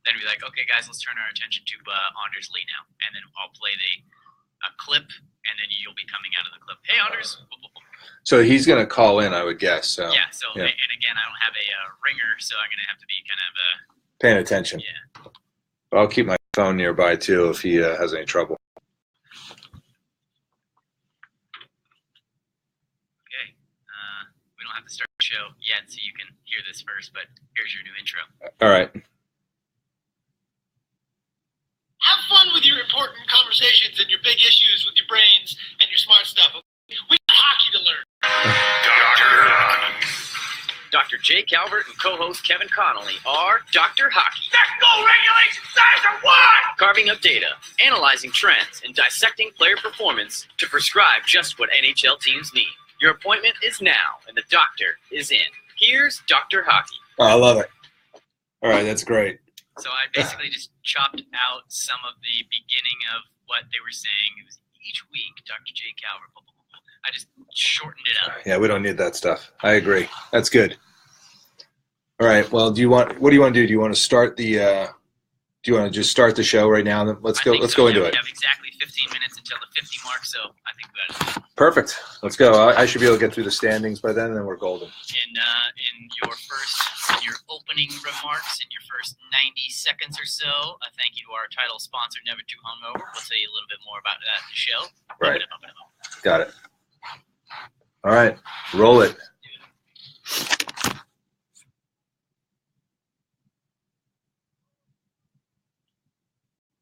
then be like, okay, guys, let's turn our attention to Anders Lee now, and then I'll play a clip, and then you'll be coming out of the clip. Hey, Anders. So he's going to call in, I would guess. So. Yeah. So yeah. And again, I don't have a ringer, so I'm going to have to be kind of paying attention. Yeah. I'll keep my phone nearby too if he has any trouble. Okay. We don't have to start the show yet, so you can hear this first. But here's your new intro. All right. Have fun with your important conversations and your big issues with your brains and your smart stuff. We got hockey to learn. Dr. Jay Calvert and co-host Kevin Connolly are Dr. Hockey. Let's go, regulation size of one! Carving up data, analyzing trends, and dissecting player performance to prescribe just what NHL teams need. Your appointment is now, and the doctor is in. Here's Dr. Hockey. Oh, I love it. All right, that's great. So I basically just chopped out some of the beginning of what they were saying. It was each week, Dr. J. Calvert, blah, blah, blah, blah. I just shortened it up. Yeah, we don't need that stuff. I agree. That's good. All right. Well, what do you want to do? Do you want to start do you want to just start the show right now? Let's go into it. We have exactly 15 minutes until the 50 mark, so I think we got it. Perfect. Let's go. I should be able to get through the standings by then, and then we're golden. In your opening remarks, in your first 90 seconds or so, a thank you to our title sponsor, Never Too Hungover. We'll tell you a little bit more about that in the show. Right. Got it. All right. Roll it.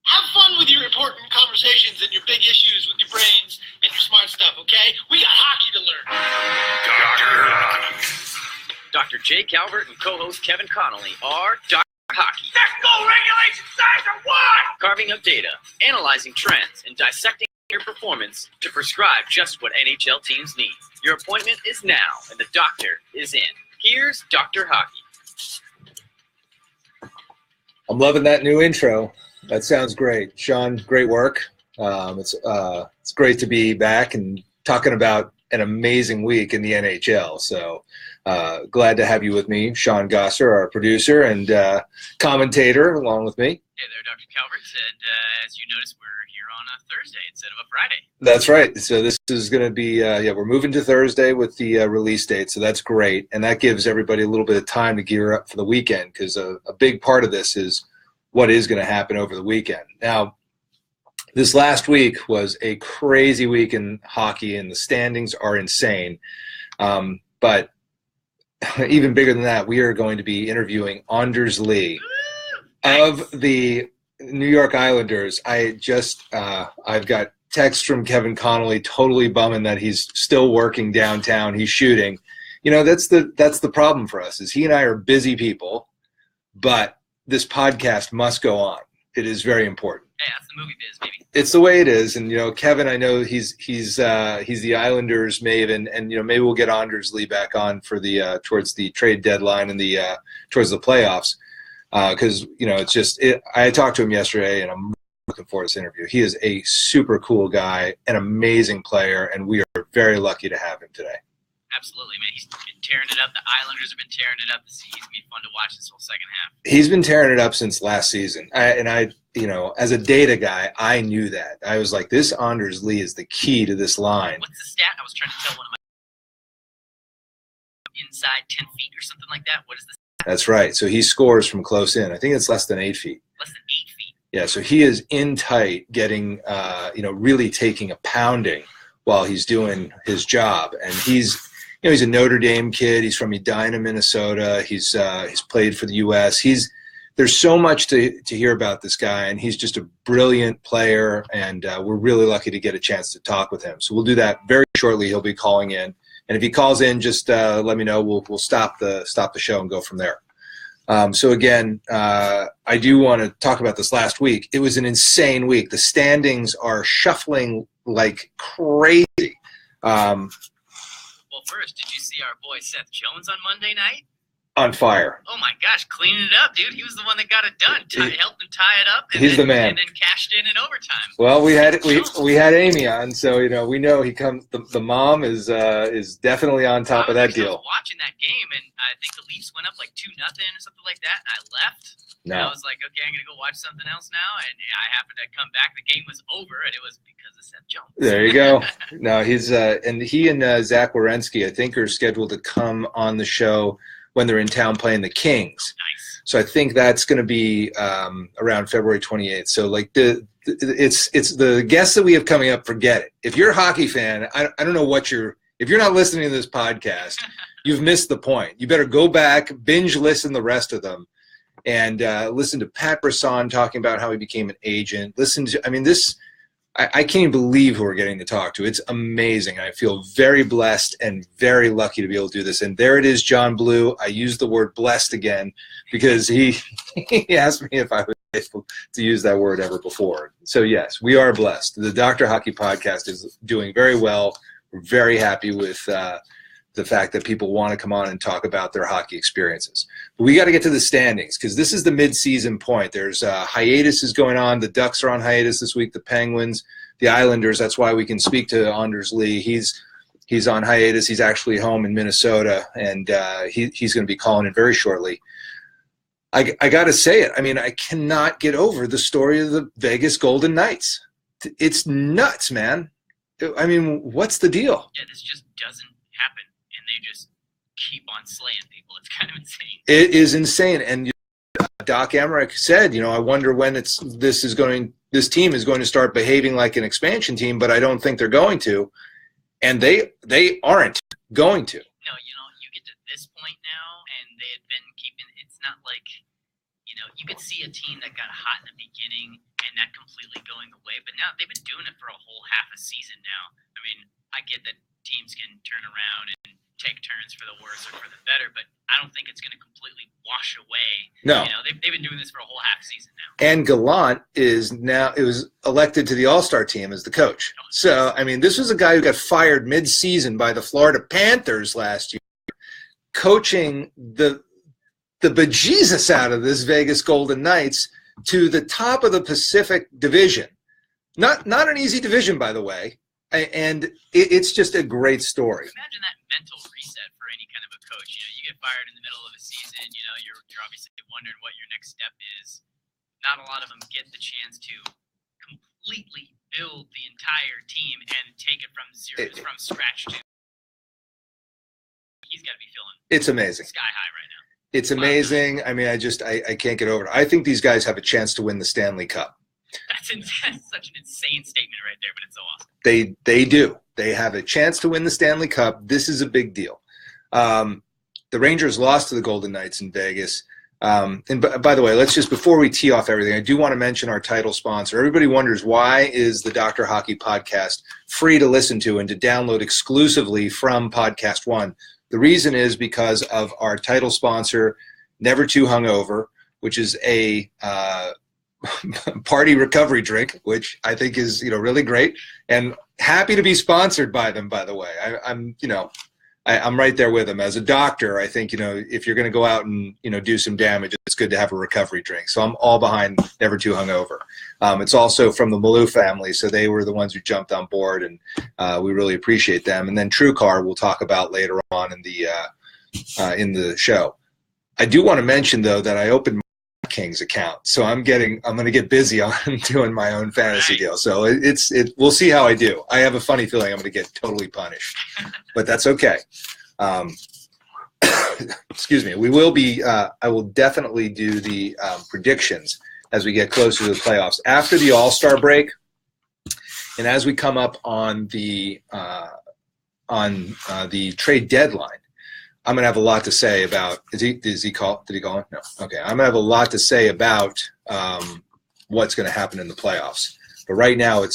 Have fun with your important conversations and your big issues with your brains and your smart stuff, okay? We got hockey to learn. Dr. Jay Calvert and co-host Kevin Connolly are Dr. Hockey. Let's go, regulation size of one! Carving up data, analyzing trends, and dissecting your performance to prescribe just what NHL teams need. Your appointment is now, and the doctor is in. Here's Dr. Hockey. I'm loving that new intro. That sounds great. Sean, great work. It's great to be back and talking about an amazing week in the NHL. So glad to have you with me, Sean Gosser, our producer and commentator, along with me. Hey there, Dr. Calvert. And as you noticed, we're here on a Thursday instead of a Friday. That's right. So this is going to be, we're moving to Thursday with the release date. So that's great. And that gives everybody a little bit of time to gear up for the weekend because a big part of this is what is going to happen over the weekend. Now, this last week was a crazy week in hockey, and the standings are insane. But even bigger than that, we are going to be interviewing Anders Lee of the New York Islanders. I've got text from Kevin Connolly totally bumming that he's still working downtown. He's shooting. You know, that's the problem for us is he and I are busy people, but this podcast must go on. It is very important. Hey, that's the movie biz, baby. It's the way it is, and Kevin, I know he's the Islanders maven, and maybe we'll get Anders Lee back on for the towards the trade deadline and the towards the playoffs, because it's just I talked to him yesterday, and I'm looking forward to this interview. He is a super cool guy, an amazing player, and we are very lucky to have him today. Absolutely, man. He's been tearing it up. The Islanders have been tearing it up. He's going to be fun to watch this whole second half. He's been tearing it up since last season. As a data guy, I knew that. I was like, this Anders Lee is the key to this line. What's the stat? I was trying to tell one of my inside 10 feet or something like that. What is this? That's right. So he scores from close in. I think it's less than 8 feet. Less than 8 feet. Yeah, so he is in tight, getting, really taking a pounding while he's doing his job. And he's a Notre Dame kid. He's from Edina, Minnesota. He's played for the U.S. There's so much to hear about this guy, and he's just a brilliant player, and we're really lucky to get a chance to talk with him. So we'll do that very shortly. He'll be calling in, and if he calls in, just let me know. We'll stop the show and go from there. So again, I do want to talk about this last week. It was an insane week. The standings are shuffling like crazy. Well, first, did you see our boy Seth Jones on Monday night? On fire. Oh, my gosh, cleaning it up, dude. He was the one that got it done. Helped him tie it up. He's the man. And then cashed in overtime. Well, we had Amy on, so we know he comes. The mom is definitely on top of that deal. I was watching that game, and I think the Leafs went up like 2-0 or something like that, and I left. And I was like, okay, I'm going to go watch something else now. And I happened to come back. The game was over, and it was because of Seth Jones. There you go. No, he's and he and Zach Wierenski, I think, are scheduled to come on the show when they're in town playing the Kings. Nice. So I think that's going to be around February 28th. So like it's the guests that we have coming up. Forget it. If you're a hockey fan, I don't know what if you're not listening to this podcast, you've missed the point. You better go back, binge listen the rest of them. And listen to Pat Brisson talking about how he became an agent. I can't even believe who we're getting to talk to. It's amazing. I feel very blessed and very lucky to be able to do this. And there it is, John Blue. I used the word blessed again because he asked me if I was able to use that word ever before. So, yes, we are blessed. The Dr. Hockey Podcast is doing very well. We're very happy with the fact that people want to come on and talk about their hockey experiences. But we got to get to the standings because this is the mid-season point. There's hiatus is going on. The Ducks are on hiatus this week. The Penguins, the Islanders. That's why we can speak to Anders Lee. He's on hiatus. He's actually home in Minnesota, and he's going to be calling in very shortly. I got to say it. I mean, I cannot get over the story of the Vegas Golden Knights. It's nuts, man. I mean, what's the deal? Yeah, this just doesn't happen. They just keep on slaying people. It's kind of insane. It is insane. And Doc Emmerich said, I wonder when this team is going to start behaving like an expansion team, but I don't think they're going to. And they aren't going to. No, you get to this point now, and they had been keeping. It's not like, you could see a team that got hot in the beginning and that completely going away, but now they've been doing it for a whole half a season now. I mean, I get that teams can turn around and take turns for the worse or for the better, but I don't think it's going to completely wash away. No. They've been doing this for a whole half season now. And Gallant was elected to the All-Star team as the coach. So, I mean, this was a guy who got fired mid-season by the Florida Panthers last year, coaching the bejesus out of this Vegas Golden Knights to the top of the Pacific Division. Not an easy division, by the way. And it's just a great story. Imagine that mental reset for any kind of a coach. You get fired in the middle of a season. You're obviously wondering what your next step is. Not a lot of them get the chance to completely build the entire team and take it from scratch to. He's got to be feeling. It's amazing. Sky high right now. It's amazing. I mean, I can't get over it. I think these guys have a chance to win the Stanley Cup. That's such an insane statement right there, but it's so awesome. They do. They have a chance to win the Stanley Cup. This is a big deal. The Rangers lost to the Golden Knights in Vegas. And by the way, before we tee off everything, I do want to mention our title sponsor. Everybody wonders, why is the Dr. Hockey Podcast free to listen to and to download exclusively from Podcast One? The reason is because of our title sponsor, Never Too Hungover, which is a party recovery drink, which I think is really great, and happy to be sponsored by them. By the way, I'm right there with them. As a doctor, I think if you're going to go out and do some damage, it's good to have a recovery drink. So I'm all behind Never Too Hungover. It's also from the Malou family, so they were the ones who jumped on board, and we really appreciate them. And then TrueCar we'll talk about later on in the show. I do want to mention though that I opened Kings account, so I'm going to get busy on doing my own fantasy deal. So we'll see how I do. I have a funny feeling I'm going to get totally punished, but that's okay. Excuse me. We will be. I will definitely do the predictions as we get closer to the playoffs after the All-Star break, and as we come up on the trade deadline. I'm going to have a lot to say about did he call in? No. Okay. I'm going to have a lot to say about what's going to happen in the playoffs. But right now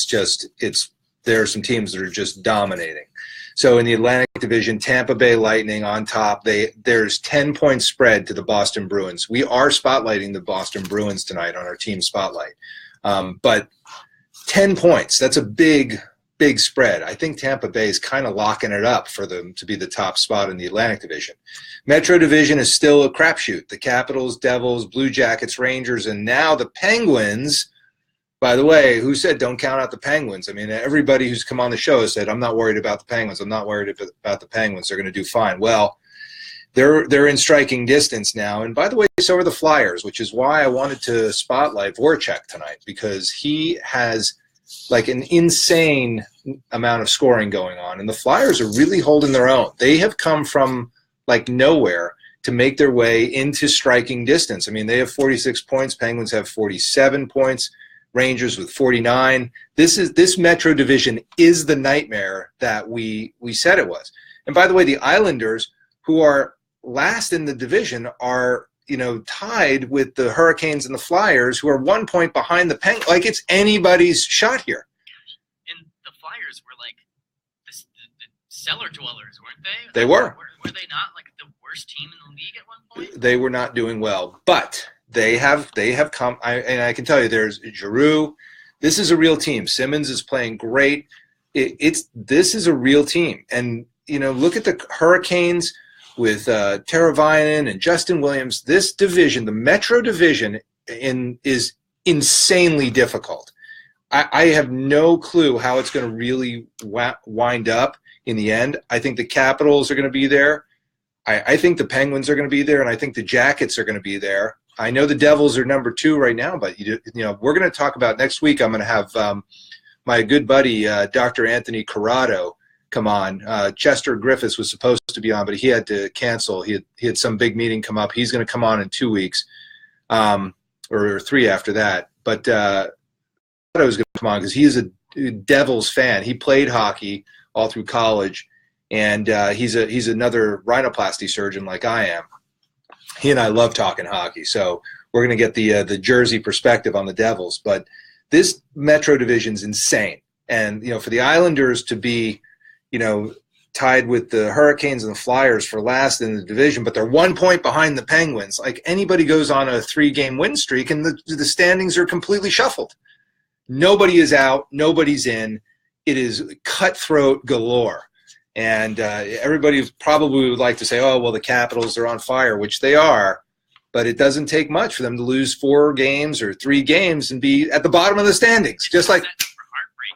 there are some teams that are just dominating. So in the Atlantic Division, Tampa Bay Lightning on top. There's 10-point spread to the Boston Bruins. We are spotlighting the Boston Bruins tonight on our team spotlight. But 10 points, that's a big spread. I think Tampa Bay is kind of locking it up for them to be the top spot in the Atlantic Division. Metro Division is still a crapshoot. The Capitals, Devils, Blue Jackets, Rangers, and now the Penguins. By the way, who said don't count out the Penguins? I mean, everybody who's come on the show has said, I'm not worried about the Penguins. I'm not worried about the Penguins. They're going to do fine. Well, they're in striking distance now. And by the way, so are the Flyers, which is why I wanted to spotlight Voracek tonight, because he has like an insane amount of scoring going on, and the Flyers are really holding their own. They have come from like nowhere to make their way into striking distance. I mean, they have 46 points. Penguins have 47 points. Rangers with 49. This Metro division is the nightmare that we said it was. And by the way, the Islanders, who are last in the division, are tied with the Hurricanes and the Flyers, who are 1 point behind the Penguins. Like, it's anybody's shot here. And the Flyers were like the cellar dwellers, weren't they? They were. Were they not like the worst team in the league at one point? They were not doing well, but they have come. And I can tell you, there's Giroux. This is a real team. Simmons is playing great. This is a real team. And look at the Hurricanes with Teravainen and Justin Williams. This division, the Metro division, is insanely difficult. I have no clue how it's going to really wind up in the end. I think the Capitals are going to be there. I think the Penguins are going to be there, and I think the Jackets are going to be there. I know the Devils are number 2 right now, but we're going to talk about next week. I'm going to have my good buddy Dr. Anthony Corrado come on. Chester Griffiths was supposed to be on, but he had to cancel. He had some big meeting come up. He's going to come on in 2 weeks, or 3 after that. But I was going to come on because he is a Devils fan. He played hockey all through college, and he's another rhinoplasty surgeon like I am. He and I love talking hockey, so we're going to get the Jersey perspective on the Devils. But this Metro division's insane, and for the Islanders to be tied with the Hurricanes and the Flyers for last in the division, but they're 1 point behind the Penguins. Like, anybody goes on a 3-game win streak, and the standings are completely shuffled. Nobody is out. Nobody's in. It is cutthroat galore. And everybody probably would like to say, oh, well, the Capitals are on fire, which they are. But it doesn't take much for them to lose 4 games or 3 games and be at the bottom of the standings, just like that.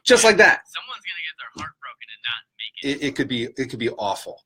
Someone's going to get their heart broken and not make it. It could be awful.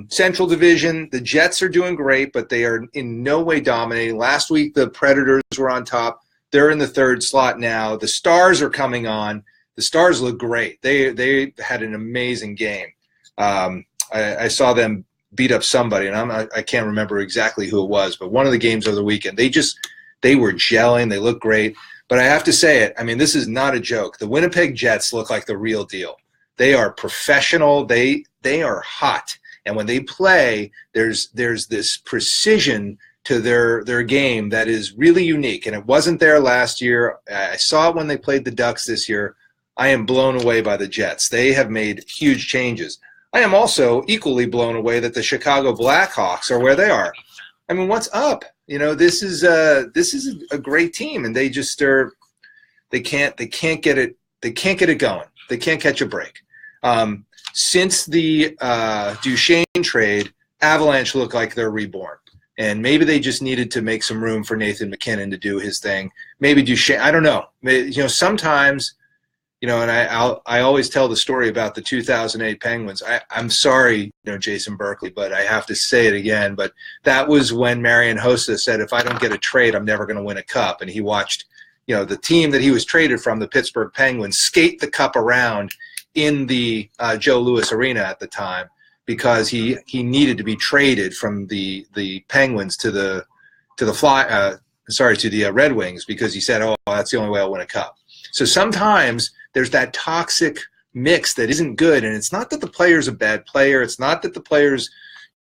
Central Division, the Jets are doing great, but they are in no way dominating. Last week, the Predators were on top. They're in the 3rd slot now. The Stars are coming on. The Stars look great. They had an amazing game. I saw them beat up somebody, and I can't remember exactly who it was, but one of the games of the weekend, they were gelling. They look great. But I have to say it. I mean, this is not a joke. The Winnipeg Jets look like the real deal. They are professional. They are hot. And when they play, there's this precision to their game that is really unique. And it wasn't there last year. I saw it when they played the Ducks this year. I am blown away by the Jets. They have made huge changes. I am also equally blown away that the Chicago Blackhawks are where they are. I mean, what's up? This is a great team, and they just they can't get it going. They can't catch a break. Since the Duchesne trade, Avalanche look like they're reborn, and maybe they just needed to make some room for Nathan McKinnon to do his thing. Maybe Duchesne. I don't know. Sometimes. And I always tell the story about the 2008 Penguins. I'm sorry, Jason Berkeley, but I have to say it again. But that was when Marian Hossa said, if I don't get a trade, I'm never going to win a cup. And he watched, the team that he was traded from, the Pittsburgh Penguins, skate the cup around in the Joe Louis Arena at the time because he needed to be traded from the Penguins to the Red Wings because he said, oh, that's the only way I'll win a cup. So sometimes there's that toxic mix that isn't good, and it's not that the player's a bad player. It's not that the player's,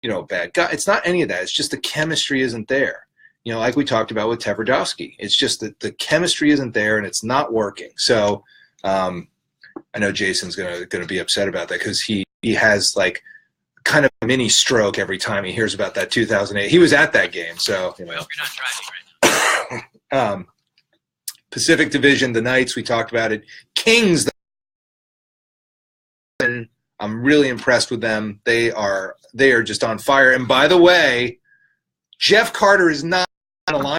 a bad guy. It's not any of that. It's just the chemistry isn't there. Like we talked about with Tverdovsky. It's just that the chemistry isn't there, and it's not working. So I know Jason's gonna be upset about that because he has like kind of a mini stroke every time he hears about that 2008. He was at that game, so I hope you're not driving right now. Pacific Division, the Knights, we talked about it. Kings, I'm really impressed with them. They are just on fire. And by the way, Jeff Carter is not in a lineup.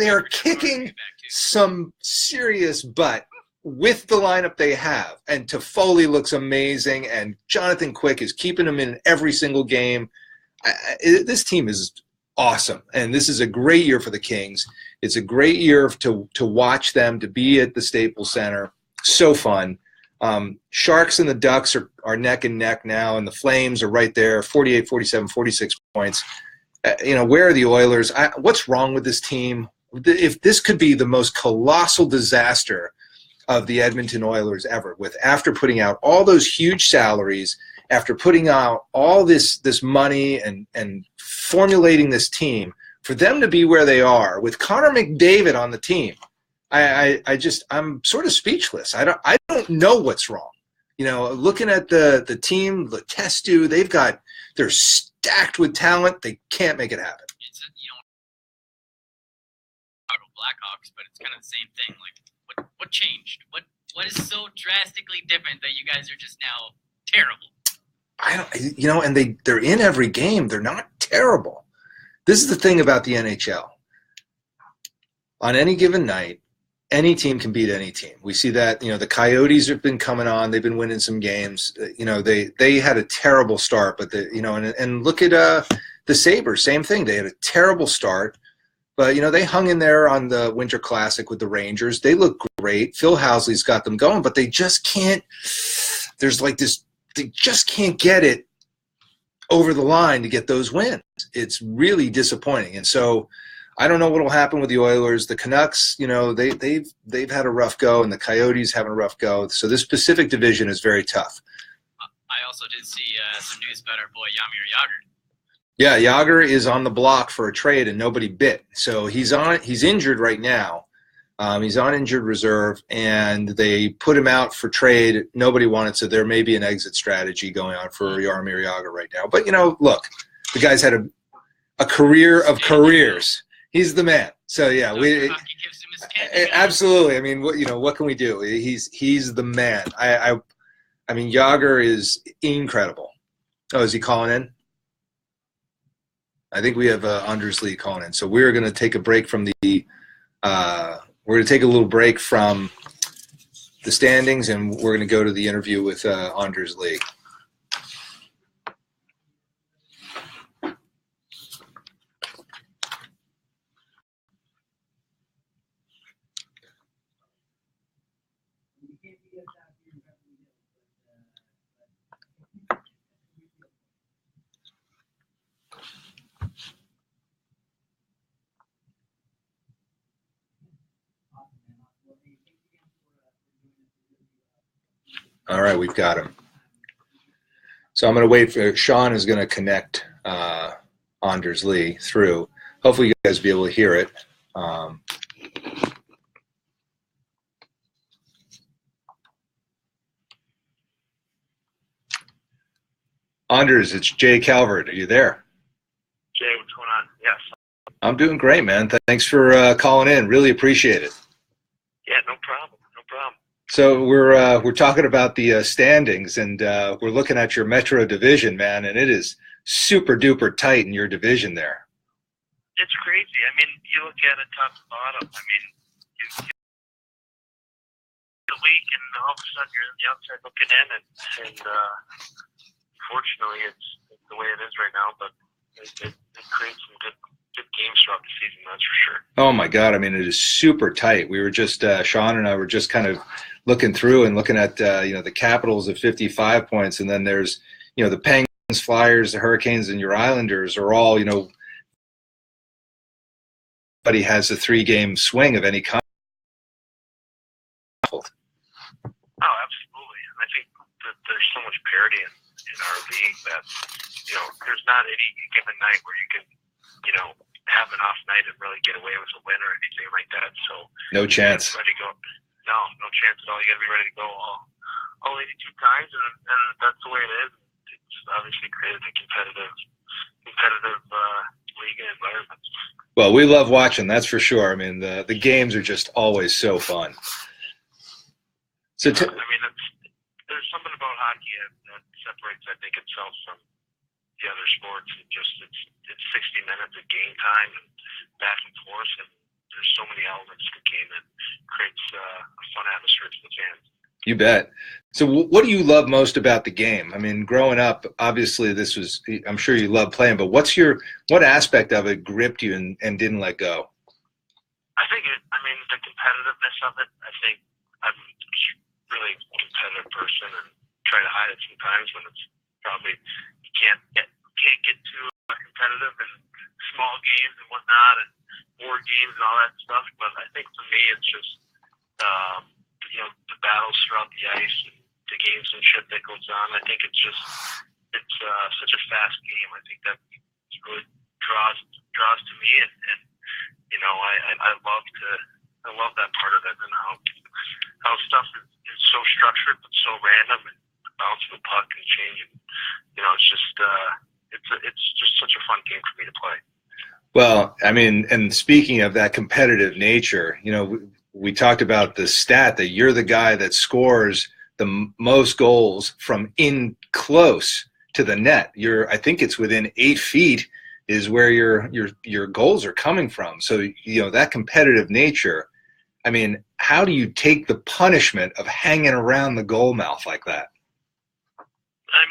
They are kicking some serious butt with the lineup they have, and Toffoli looks amazing, and Jonathan Quick is keeping them in every single game. This team is awesome, and this is a great year for the Kings. It's a great year to watch them, to be at the Staples Center. So fun. Sharks and the Ducks are neck and neck now, and the Flames are right there, 48, 47, 46 points. Where are the Oilers? What's wrong with this team? If this could be the most colossal disaster of the Edmonton Oilers ever, after putting out all those huge salaries, after putting out all this money and formulating this team, for them to be where they are with Connor McDavid on the team, I'm sort of speechless. I don't know what's wrong. Looking at the team, Letestu, they're stacked with talent. They can't make it happen. It's Chicago Blackhawks, but it's kind of the same thing. Like, what changed? What is so drastically different that you guys are just now terrible? And they're in every game. They're not terrible. This is the thing about the NHL. On any given night, any team can beat any team. We see that, the Coyotes have been coming on. They've been winning some games. They had a terrible start, but and look at the Sabres, same thing. They had a terrible start, but they hung in there on the Winter Classic with the Rangers. They look great. Phil Housley's got them going, but they just can't. There's like this. They just can't get it over the line to get those wins. It's really disappointing, and so I don't know what will happen with the Oilers. The Canucks, they've had a rough go, and the Coyotes having a rough go. So this Pacific Division is very tough. I also did see some news about our boy Jaromir Jagr. Yeah, Jagr is on the block for a trade, and nobody bit. So he's injured right now. He's on injured reserve, and they put him out for trade. Nobody wanted, so there may be an exit strategy going on for Jaromir Jagr right now. But, look, the guy's had a career of careers. He's the man. So, yeah. Hockey gives him his candy. Absolutely. I mean, what can we do? He's the man. I mean, Jagr is incredible. Oh, is he calling in? I think we have Anders Lee calling in. So we're going to take a break from we're going to take a little break from the standings, and we're going to go to the interview with Anders Lee. All right, we've got him. So I'm going to wait for Sean is going to connect Anders Lee through. Hopefully you guys will be able to hear it. Anders, it's Jay Calvert. Are you there? Jay, what's going on? Yes. I'm doing great, man. Thanks for calling in. Really appreciate it. Yeah, no problem. No problem. So we're talking about the standings, and we're looking at your Metro division, man, and it is super duper tight in your division there. It's crazy. I mean, you look at it top to bottom. I mean, you the week, and all of a sudden you're on the outside looking in, and fortunately, it's the way it is right now. But it creates some good games throughout the season, that's for sure. Oh my God! I mean, it is super tight. We were just Sean and I were just kind of looking through and looking at the Capitals at 55 points, and then there's the Penguins, Flyers, the Hurricanes, and your Islanders are all Everybody has a 3-game swing of any kind. Oh, absolutely. And I think that there's so much parity in our league that there's not any given night where you can have an off night and really get away with a win or anything like that. So no chance. Ready to go. No chance at all. You got to be ready to go all 82 times, and that's the way it is. It's obviously created a competitive league and environment. Well, we love watching, that's for sure. I mean, the games are just always so fun. So I mean, there's something about hockey that separates, I think, itself from the other sports. And just it's 60 minutes of game time and back and forth, and there's so many elements to the game that creates a fun atmosphere to the fans. You bet. So what do you love most about the game? I mean, growing up, obviously I'm sure you love playing, but what aspect of it gripped you and didn't let go? The competitiveness of it. I think I'm a really competitive person and try to hide it sometimes when it's probably you can't get too competitive in small games and whatnot and board games and all that stuff. But I think for me, it's just the battles throughout the ice and the gamesmanship that goes on. I think it's such a fast game. I think that really draws to me, and I love that part of it and how stuff is so structured but so random and the bounce of the puck can change. And, it's just such a fun game for me to play. Well, I mean, and speaking of that competitive nature, we talked about the stat that you're the guy that scores the most goals from in close to the net. I think it's within 8 feet is where your goals are coming from. So, that competitive nature, I mean, how do you take the punishment of hanging around the goal mouth like that? I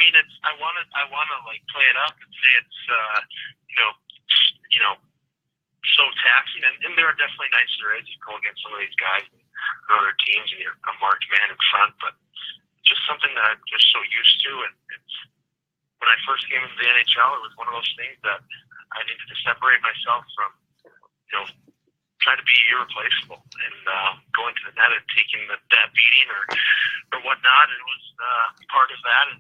want to like play it up and say it's, so taxing. And there are definitely nights there is. You go against some of these guys and other teams and you're a marked man in front, but just something that I'm just so used to. And it's, when I first came into the NHL, it was one of those things that I needed to separate myself from, trying to be irreplaceable and going to the net and taking that beating or whatnot. It was part of that and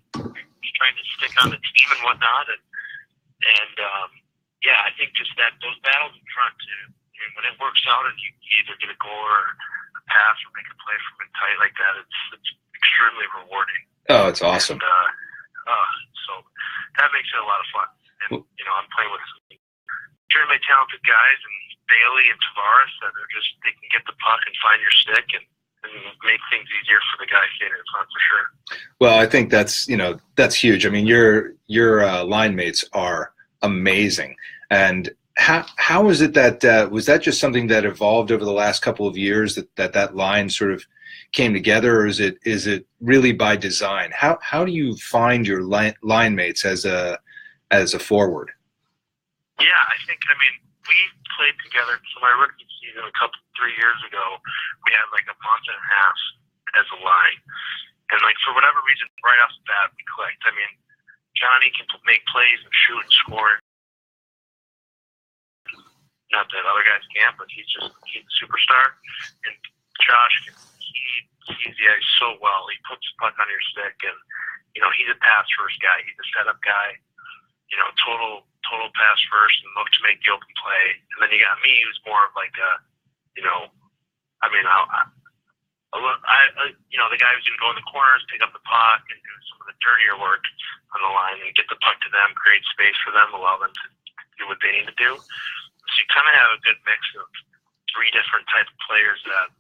trying to stick on the team and whatnot. And I think just that those battles in front too. When it works out and you either get a goal or a pass or make a play from it tight like that, it's extremely rewarding. Oh, it's awesome. And, so that makes it a lot of fun. And I'm playing with some extremely talented guys and Bailey and Tavares that are they can get the puck and find your stick and make things easier for the guys standing in front for sure. Well, I think that's huge. I mean, your line mates are amazing. And how is it that was that just something that evolved over the last couple of years that line sort of came together, or is it really by design? How do you find your line mates as a forward? Yeah, we played together. So my rookie season 3 years ago, we had like a month and a half as a line. And for whatever reason, right off the bat, we clicked. Johnny can make plays and shoot and score. Not that other guys can't, but he's a superstar. And Josh, he sees the ice so well. He puts the puck on your stick, and he's a pass first guy. He's a setup guy. Total pass first and look to make the open play. And then you got me, who's more of like the guy who's going to go in the corners, pick up the puck, and do some of the dirtier work on the line and get the puck to them, create space for them, allow them to do what they need to do. So you kind of have a good mix of 3 different types of players that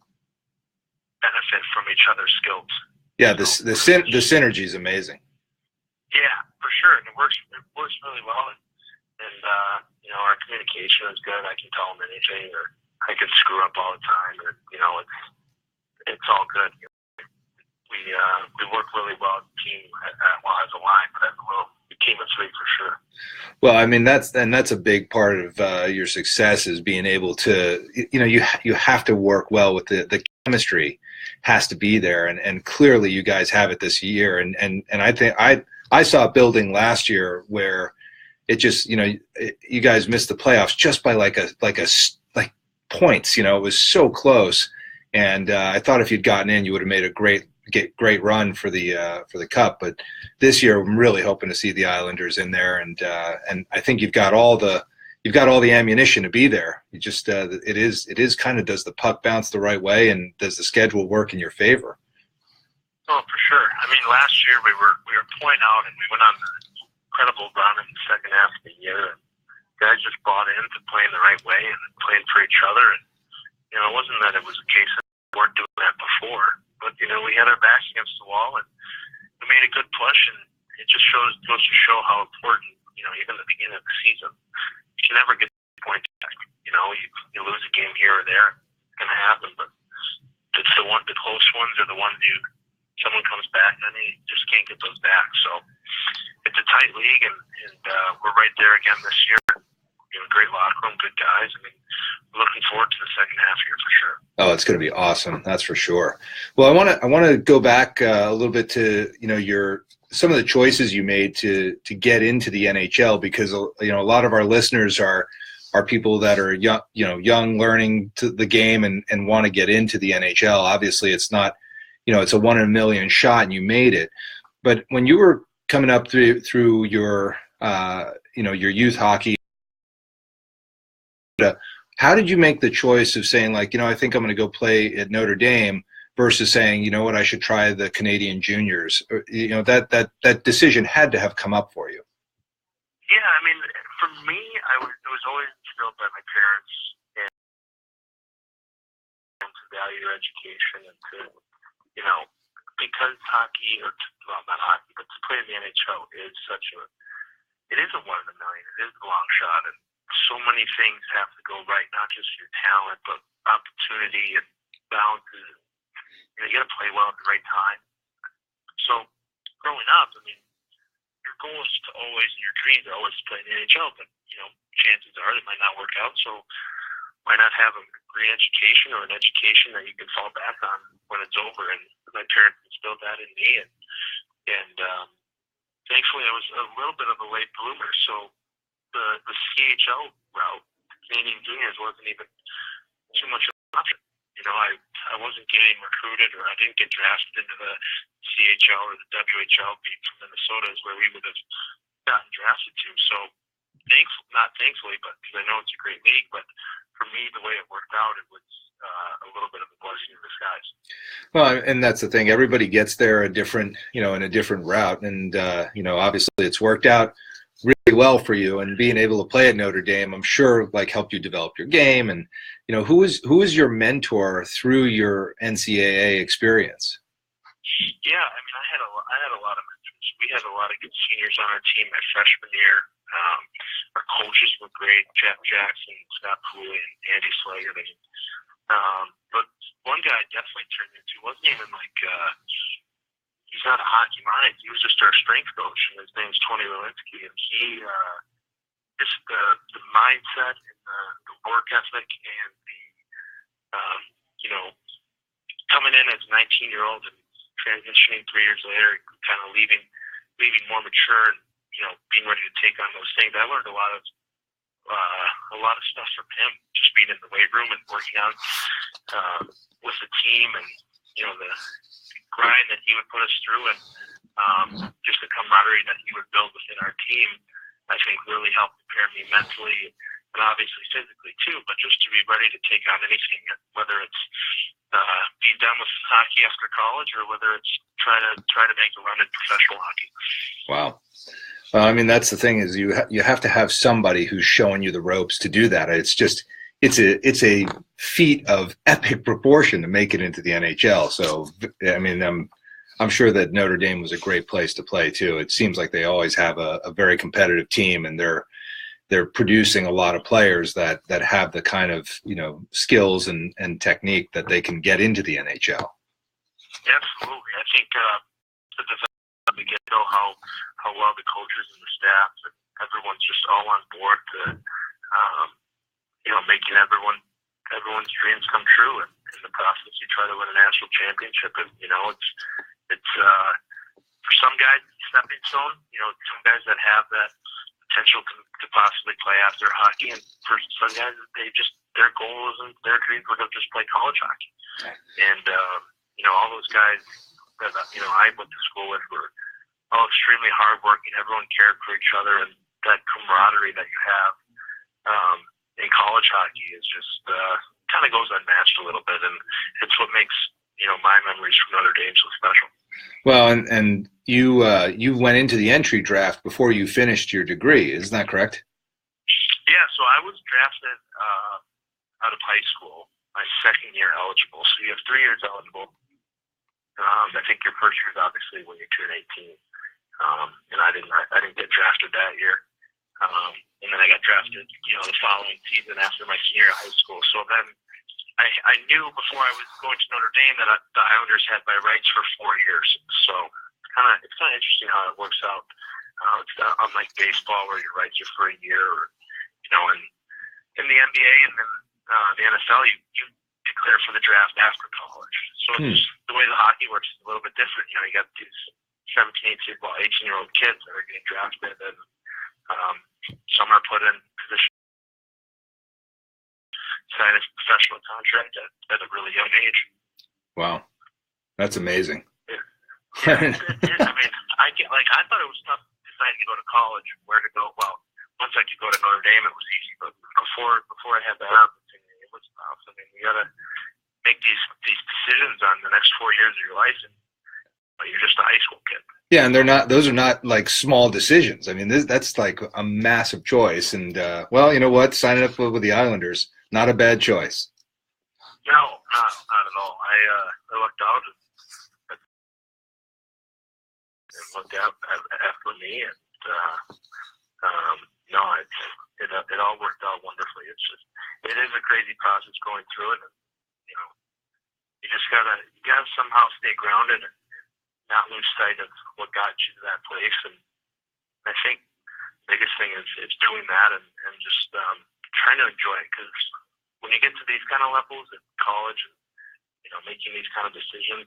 benefit from each other's skills. Yeah, the synergy is amazing. Yeah, for sure, and it works really well. And our communication is good. I can tell them anything, or I can screw up all the time, or it's all good. We work really well as a team, as a line, but as a team of 3 for sure. Well, I mean that's a big part of your success is being able to you have to work well with the chemistry has to be there, and clearly you guys have it this year, and I think I saw a building last year where it just you guys missed the playoffs just by like points. It was so close, and I thought if you'd gotten in, you would have made a great run for the cup. But this year, I'm really hoping to see the Islanders in there, and I think you've got all the ammunition to be there. You just it is kind of, does the puck bounce the right way, and does the schedule work in your favor? Oh, for sure. Last year we were point out, and we went on an incredible run in the second half of the year. And guys just bought into playing the right way and playing for each other. And it wasn't that it was a case that we weren't doing that before, but we had our backs against the wall, and we made a good push. And it just goes to show how important, even the beginning of the season, you can never get the point back. You lose a game here or there, it's going to happen. But it's the close ones are the ones someone comes back and you just can't get those back. So it's a tight league, and we're right there again this year. Great locker room, good guys. I mean, looking forward to the second half here for sure. Oh, it's going to be awesome. That's for sure. Well, I want to go back a little bit to some of the choices you made to get into the NHL, because a lot of our listeners are people that are young learning to the game and want to get into the NHL. Obviously, it's not it's a 1 in a million shot, and you made it. But when you were coming up through your your youth hockey, how did you make the choice of saying, like, I think I'm going to go play at Notre Dame versus saying, I should try the Canadian juniors? That decision had to have come up for you. Yeah, I mean, for me, it was always instilled by my parents and to value education and to, because hockey, not hockey, but to play in the NHL is it is a 1 in a million. It is a long shot, and so many things have to go right, not just your talent, but opportunity and balances. You got to play well at the right time. So growing up, I mean, your goal is to always, and your dreams are always to play in the NHL, but, chances are it might not work out. So why not have a great education or an education that you can fall back on when it's over? And my parents instilled that in me. And thankfully, I was a little bit of a late bloomer. So the CHL route, Canadian juniors, wasn't even too much of an option. I wasn't getting recruited, or I didn't get drafted into the CHL or the WHL beat from Minnesota is where we would have gotten drafted to. So not thankfully, but because I know it's a great league, but for me, the way it worked out, it was a little bit of a blessing in disguise. Well, and that's the thing. Everybody gets there in a different route. And, obviously it's worked out really well for you, and being able to play at Notre Dame, I'm sure, helped you develop your game. And who is your mentor through your NCAA experience? Yeah, I mean, I had a lot of mentors. We had a lot of good seniors on our team my freshman year. Our coaches were great: Jeff Jackson, Scott Pooley, and Andy Slager. But one guy I definitely turned into wasn't even he's not a hockey mind. He was just our strength coach, and his name's Tony Lewinsky. And he, just the mindset and the work ethic and the, coming in as a 19-year-old and transitioning 3 years later, kind of leaving more mature and, being ready to take on those things. I learned a lot of stuff from him, just being in the weight room and working out with the team, and, the grind that he would put us through, and just the camaraderie that he would build within our team, I think really helped prepare me mentally and obviously physically too, but just to be ready to take on anything, whether it's be done with hockey after college or whether it's try to make a run at professional hockey. Wow. Well, I mean, that's the thing, is you have to have somebody who's showing you the ropes to do that. It's a feat of epic proportion to make it into the NHL. So, I mean, I'm sure that Notre Dame was a great place to play too. It seems like they always have a very competitive team, and they're producing a lot of players that have the kind of skills and technique that they can get into the NHL. Absolutely, I think from the get-go how well the coaches and the staff and everyone's just all on board to making everyone's dreams come true, and in the process you try to win a national championship. And it's for some guys it's a stepping stone. Some guys that have that potential to possibly play after hockey, and for some guys their goal isn't, their dreams were to just play college hockey. And all those guys that I went to school with were all extremely hardworking. Everyone cared for each other, and that camaraderie that you have in college hockey is just kind of goes unmatched a little bit, and it's what makes my memories from Notre Dame so special. Well, and you went into the entry draft before you finished your degree, isn't that correct? Yeah, so I was drafted out of high school, my second year eligible. So you have 3 years eligible. I think your first year is obviously when you turn 18, and I didn't get drafted that year. And then I got drafted, the following season after my senior year of high school. So then I knew before I was going to Notre Dame that the Islanders had my rights for 4 years. So it's kind of interesting how it works out. It's not unlike baseball where your rights are for a year, and in the NBA and then the NFL, you declare for the draft after college. So it's just, the way the hockey works is a little bit different. You got these 17, 18-year-old kids that are getting drafted, and some are put in position to sign a professional contract at a really young age. Wow, that's amazing. Yeah, I thought it was tough deciding to go to college, where to go. Well, once I could go to Notre Dame, it was easy. But before I had that opportunity, it was tough. I mean, you got to make these decisions on the next 4 years of your life, and you're just a high school kid. Yeah, and those are not like small decisions. I mean, that's like a massive choice. And well, you know what? Signing up with the Islanders, not a bad choice. No, not at all. I looked out and looked out after me, and no, it all worked out wonderfully. It is a crazy process going through it, and you just gotta somehow stay grounded and not lose sight of what got you to that place. And I think the biggest thing is doing that and just trying to enjoy it, because when you get to these kind of levels at college and making these kind of decisions,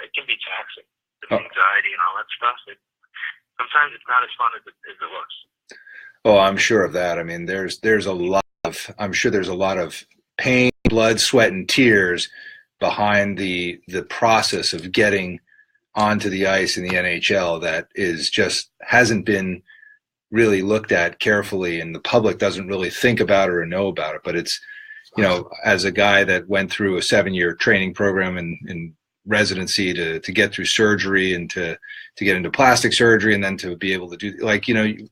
it can be taxing. The anxiety and all that stuff. Sometimes it's not as fun as it looks. Oh, I'm sure of that. I mean, there's a lot of pain, blood, sweat, and tears behind the process of getting onto the ice in the NHL that hasn't been really looked at carefully, and the public doesn't really think about it or know about it. But it's, as a guy that went through a 7-year training program in residency to get through surgery and to get into plastic surgery, and then to be able to do,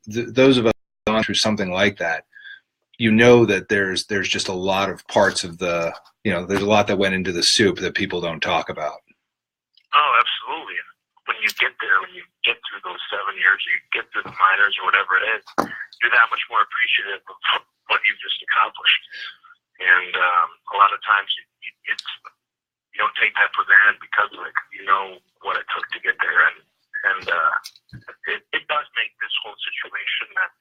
those of us who have gone through something like that, that there's just a lot of parts of there's a lot that went into the soup that people don't talk about. Oh, absolutely. When you get there, when you get through those 7 years, you get through the minors or whatever it is, you're that much more appreciative of what you've just accomplished. And a lot of times you don't take that for granted because what it took to get there, and it does make this whole situation that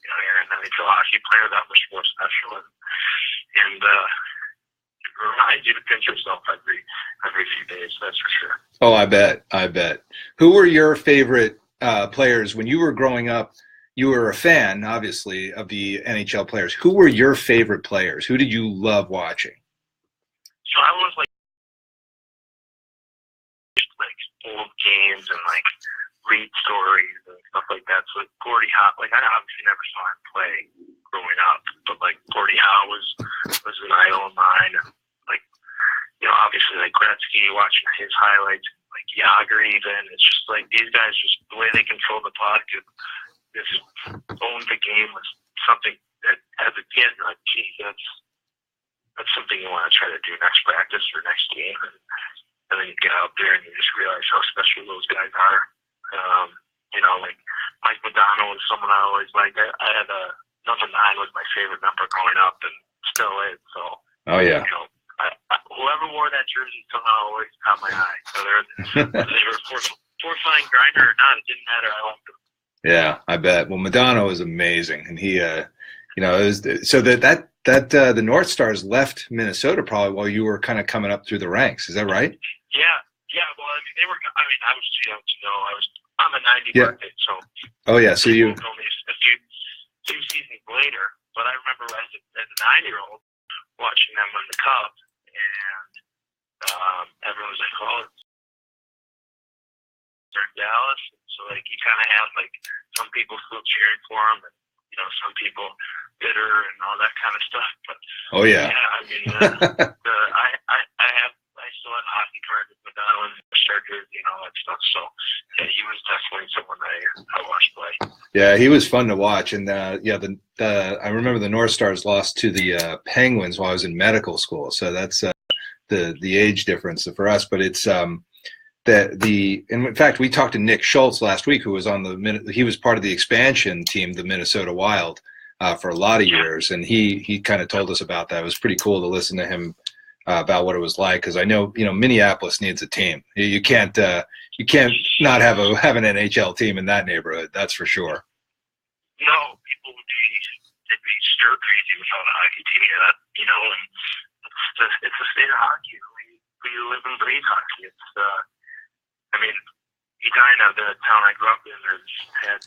you're an NHL hockey player that much more special, and it reminds you to pinch yourself every few days. That's for sure. Oh, I bet. Who were your favorite players when you were growing up? You were a fan, obviously, of the NHL players. Who were your favorite players? Who did you love watching? So I was like old games and read stories and stuff like that. So Gordie Howe, I obviously never saw him play growing up, but Gordie Howe was an idol of mine. And obviously Gretzky, watching his highlights, Yager even. It's just these guys, just the way they control the puck, just own the game was something that as a kid, geez, that's something you want to try to do next practice or next game. And then you get out there and you just realize how special those guys are. Mike Modano was someone I always liked. I had number 9 was my favorite number growing up, and still is. So, oh yeah. Whoever wore that jersey somehow always caught my eye. So whether they were fourth-line grinder or not, it didn't matter. I liked them. Yeah, I bet. Well, Modano is amazing, and he, it was so that the North Stars left Minnesota probably while you were kind of coming up through the ranks. Is that right? Yeah. Well, they were. I was too young to know. I was on the 90 birthday, so. Oh yeah, so you. Only a few seasons later, but I remember as a 9-year-old watching them win the cup, and everyone was like, "Oh, they're in Dallas." So you kind of have some people still cheering for them, and some people bitter and all that kind of stuff. But oh yeah. Yeah, I mean, I still have hockey cards with Madonna and shirt jersey and all that stuff. So yeah, he was definitely someone I watched play. Yeah, he was fun to watch, and I remember the North Stars lost to the Penguins while I was in medical school. So that's the age difference for us. But it's and in fact, we talked to Nick Schultz last week, who was he was part of the expansion team, the Minnesota Wild, for a lot of years, and he kind of told us about that. It was pretty cool to listen to him about what it was like, because I know Minneapolis needs a team. You can't not have an NHL team in that neighborhood. That's for sure. No, people they'd be stir crazy without a hockey team here. And it's the state of hockey. We live and breathe hockey. It's Edina, the town I grew up in, had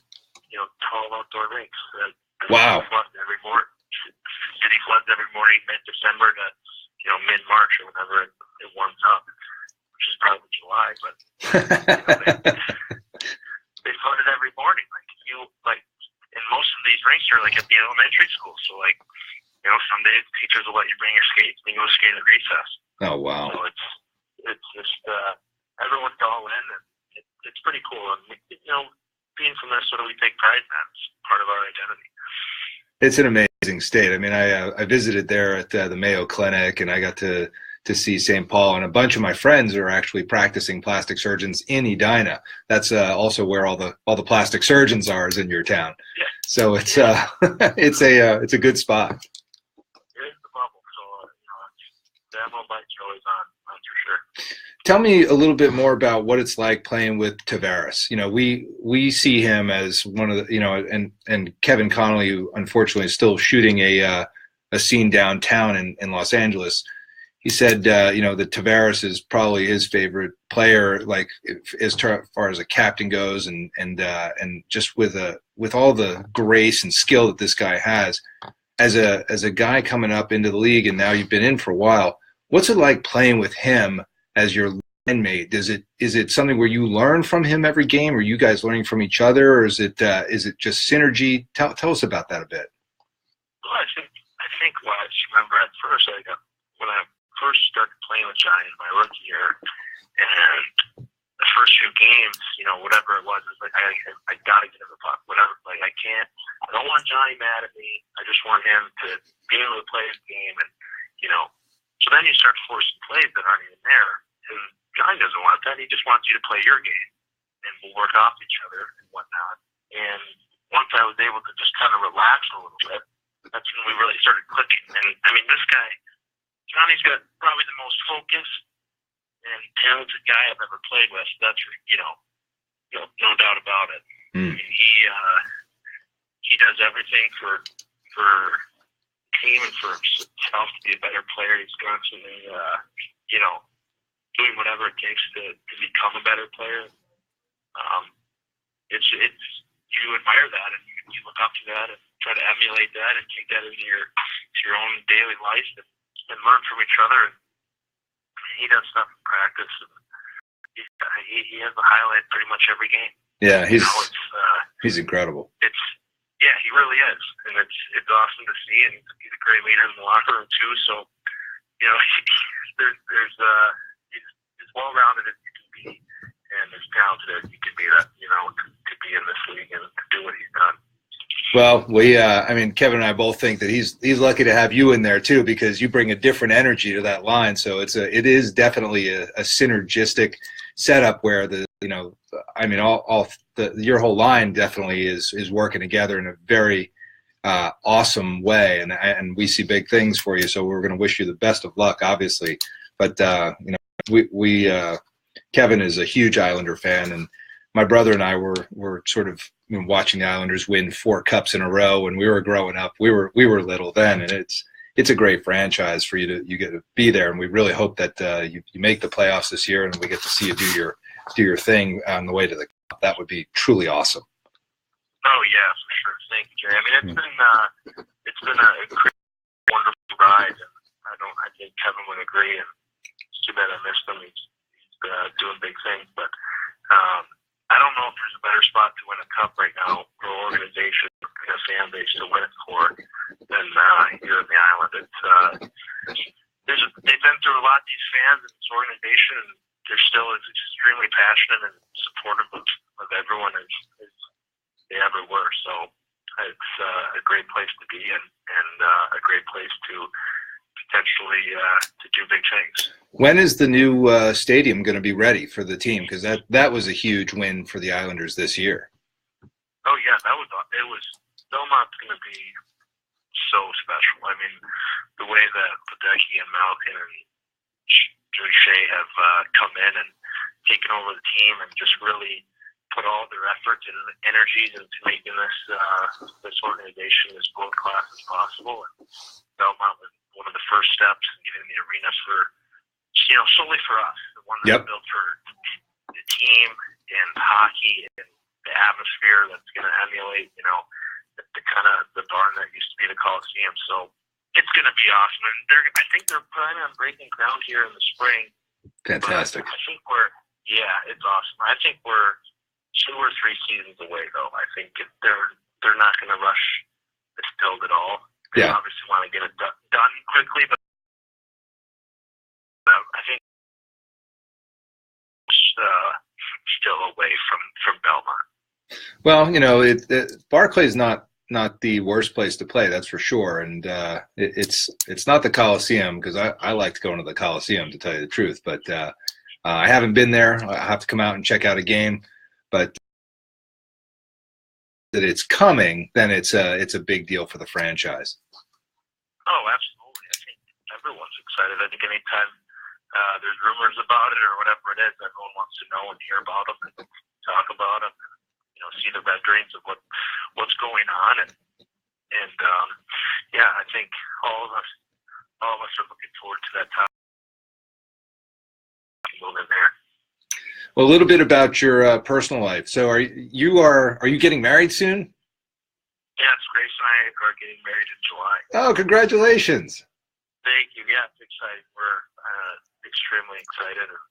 12 outdoor rinks. Wow. Every morning, city floods every morning, mid-December to mid-March or whenever it warms up, which is probably July. But they flood it every morning. And most of these rinks are at the elementary school. So some days teachers will let you bring your skates and you go skate at recess. Oh wow. So it's just everyone's all in, and it's pretty cool. And being from Minnesota, we take pride in that. It's part of our identity. It's an amazing state. I mean, I visited there at the Mayo Clinic, and I got to see St. Paul, and a bunch of my friends are actually practicing plastic surgeons in Edina. That's also where all the plastic surgeons are, is in your town. Yeah. So it's it's a good spot. It is the bubble, so the ammo bites are always on. That's for sure. Tell me a little bit more about what it's like playing with Tavares. We see him as one of the, and Kevin Connolly, who unfortunately is still shooting a scene downtown in Los Angeles. He said, that Tavares is probably his favorite player, as far as a captain goes, and just with all the grace and skill that this guy has, as a guy coming up into the league, and now you've been in for a while. What's it like playing with him as your line mate? Is it something where you learn from him every game? Or are you guys learning from each other, or is it just synergy? Tell us about that a bit. Well, I think what I just remember at first, when I first started playing with Johnny in my rookie year, and the first few games, whatever it was I gotta get him the puck. Whatever, I don't want Johnny mad at me. I just want him to be able to play his game, and so then you start forcing plays that aren't even there. And Johnny doesn't want that. He just wants you to play your game, and we'll work off each other and whatnot. And once I was able to just kind of relax a little bit, that's when we really started clicking. And this guy, Johnny's got probably the most focused and talented guy I've ever played with. That's no doubt about it. Mm. He does everything for team and for himself to be a better player. He's constantly doing whatever it takes to become a better player. It's you admire that, and you look up to that and try to emulate that and take that into your own daily life and learn from each other. And he does stuff in practice, and he has a highlight pretty much every game. Yeah, he's incredible. He really is, and it's awesome to see, and he's a great leader in the locker room too. So he's as well-rounded as you can be, and as talented as you can be. That to be in this league and to do what he's done. Well, Kevin and I both think that he's lucky to have you in there too, because you bring a different energy to that line. So it is definitely a synergistic setup where your whole line definitely is working together in a very awesome way, and we see big things for you. So we're going to wish you the best of luck, obviously. But Kevin is a huge Islander fan, and my brother and I were sort of watching the Islanders win 4 cups in a row when we were growing up. We were little then, and it's a great franchise for you get to be there, and we really hope that you make the playoffs this year, and we get to see you do your thing on the way to the cup. That would be truly awesome. Oh yeah, for sure. Thank you, Jerry. It's been a crazy, wonderful ride, and I think Kevin would agree. And it's too bad I missed him. He's doing big things, but I don't know if there's a better spot to win a cup right now for an organization and a fan base to win it for than here in the island. They've been through a lot, these fans and this organization, and they're still extremely passionate and supportive of everyone as they ever were. So it's a great place to be and a great place to potentially to do big things. When is the new stadium going to be ready for the team? Because that was a huge win for the Islanders this year. Oh yeah, Belmont's going to be so special. I mean, the way that Ledecky and Malkin and Shea have come in and taken over the team and just really put all their efforts and energies into making this organization as world class as possible. And Belmont was one of the first steps in getting the arena for, solely for us, the one that's built for the team and hockey and the atmosphere that's going to emulate, the kind of the barn that used to be the Coliseum. So it's going to be awesome. And I think they're planning on breaking ground here in the spring. Fantastic. I think it's awesome. I think we're 2 or 3 seasons away, though. I think they're not going to rush this build at all. They obviously want to get it done quickly, but I think still away from Belmont. Well, Barclay's not the worst place to play, that's for sure. And it's not the Coliseum, because I liked going to the Coliseum, to tell you the truth. But I haven't been there. I have to come out and check out a game. But that it's coming, then it's a big deal for the franchise. Oh, absolutely. I think everyone's excited. I think anytime there's rumors about it or whatever it is, everyone wants to know and hear about them and talk about them. See the renderings of what's going on, and I think all of us are looking forward to that time. Moving there. Well, a little bit about your personal life. So, are you getting married soon? Yes, Grace and I are getting married in July. Oh, congratulations! Thank you. Yeah, it's exciting. We're extremely excited and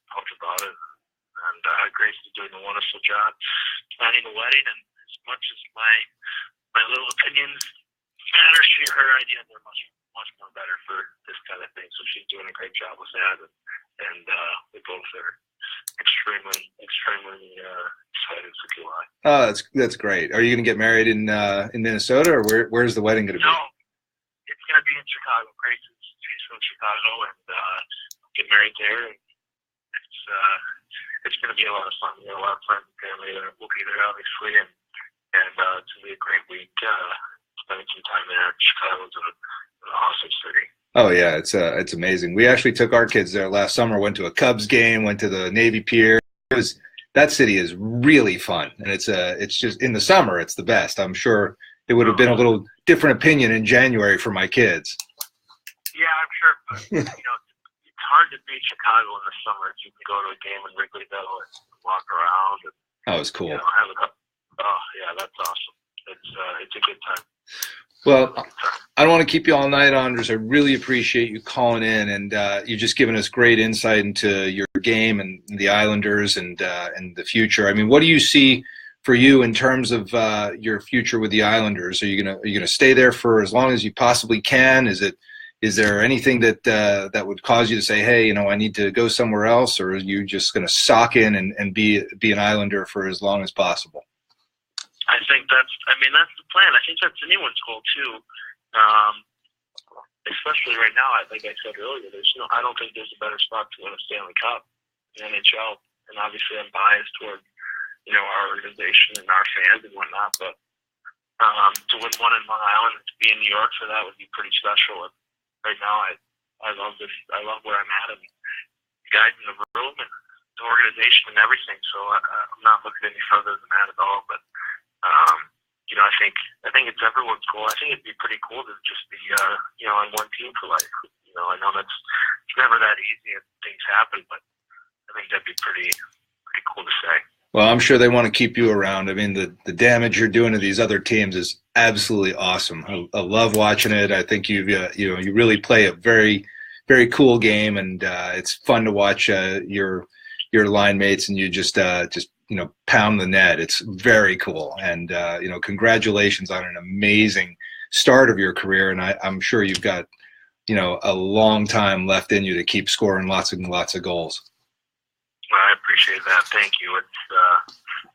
pumped about it. And Grace is doing a wonderful job planning the wedding. And as much as my little opinions matter, her ideas are much more better for this kind of thing. So she's doing a great job with that. And we both are extremely excited for July. Oh, that's great. Are you going to get married in Minnesota, or where's the wedding going to be? No, it's going to be in Chicago. Grace she's from Chicago, and get married there. And it's going to be a lot of fun. We have a lot of friends and family that will be there, obviously, and it's going to be a great week. Spending some time there. Chicago's an awesome city. Oh yeah, it's amazing. We actually took our kids there last summer. Went to a Cubs game. Went to the Navy Pier. That city is really fun, and it's just in the summer it's the best. I'm sure it would have been a little different opinion in January for my kids. Yeah, I'm sure. But, it's hard to beat Chicago in the summer. You can go to a game in Wrigleyville and walk around. And, it's cool. That's awesome. It's a good time. Well, I don't want to keep you all night, Anders. I really appreciate you calling in, and you've just given us great insight into your game and the Islanders and the future. I mean, what do you see for you in terms of your future with the Islanders? Are you gonna stay there for as long as you possibly can? Is there anything that would cause you to say, hey, I need to go somewhere else, or are you just going to sock in and be an Islander for as long as possible? I think that's the plan. I think that's anyone's goal too. Especially right now, like I said earlier, I don't think there's a better spot to win a Stanley Cup in the NHL. And obviously, I'm biased toward our organization and our fans and whatnot. But to win one in Long Island, to be in New York for that would be pretty special. And right now, I love this. I love where I'm at and the guys in the room and the organization and everything. So I'm not looking any further than that at all. But I think it's everyone's goal. I think it'd be pretty cool to just be on one team for life. I know it's never that easy and things happen, but I think that'd be pretty cool to say. Well, I'm sure they want to keep you around. I mean, the damage you're doing to these other teams is absolutely awesome. I love watching it. I think you really play a very, very cool game, and it's fun to watch your line mates and you just pound the net. It's very cool, and congratulations on an amazing start of your career. And I'm sure you've got a long time left in you to keep scoring lots and lots of goals. I appreciate that. Thank you. It's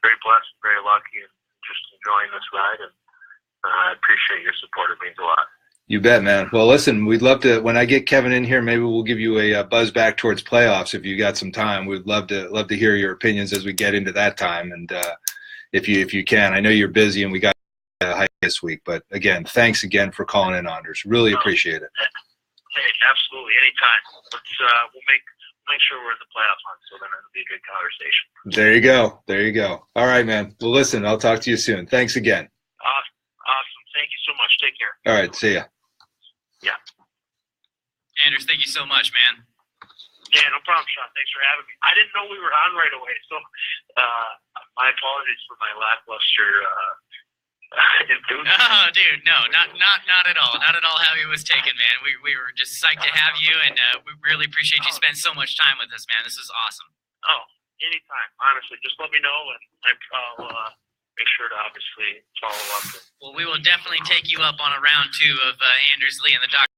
very blessed, very lucky, and just enjoying this ride. And I appreciate your support. It means a lot. You bet, man. Well, listen, we'd love to, when I get Kevin in here, maybe we'll give you a buzz back towards playoffs if you got some time. We'd love to hear your opinions as we get into that time. And if you can, I know you're busy and we got a hike this week, but again, thanks again for calling in, Anders. Really appreciate it. Hey, absolutely, anytime. Let's we'll make sure we're in the playoff hunt, so then it'll be a good conversation. There you go. There you go. All right, man. Well, listen, I'll talk to you soon. Thanks again. Awesome. Thank you so much. Take care. All right. See ya. Yeah. Anders, thank you so much, man. Yeah, no problem, Sean. Thanks for having me. I didn't know we were on right away, so my apologies for my lackluster enthusiasm. No, dude, no, not at all. Not at all how he was taken, man. We were just psyched to have you, and we really appreciate you spending so much time with us, man. This is awesome. Oh, anytime. Honestly, just let me know, and I'll make sure to obviously follow up. Well, we will definitely take you up on a round 2 of Anders Lee and the Doctor.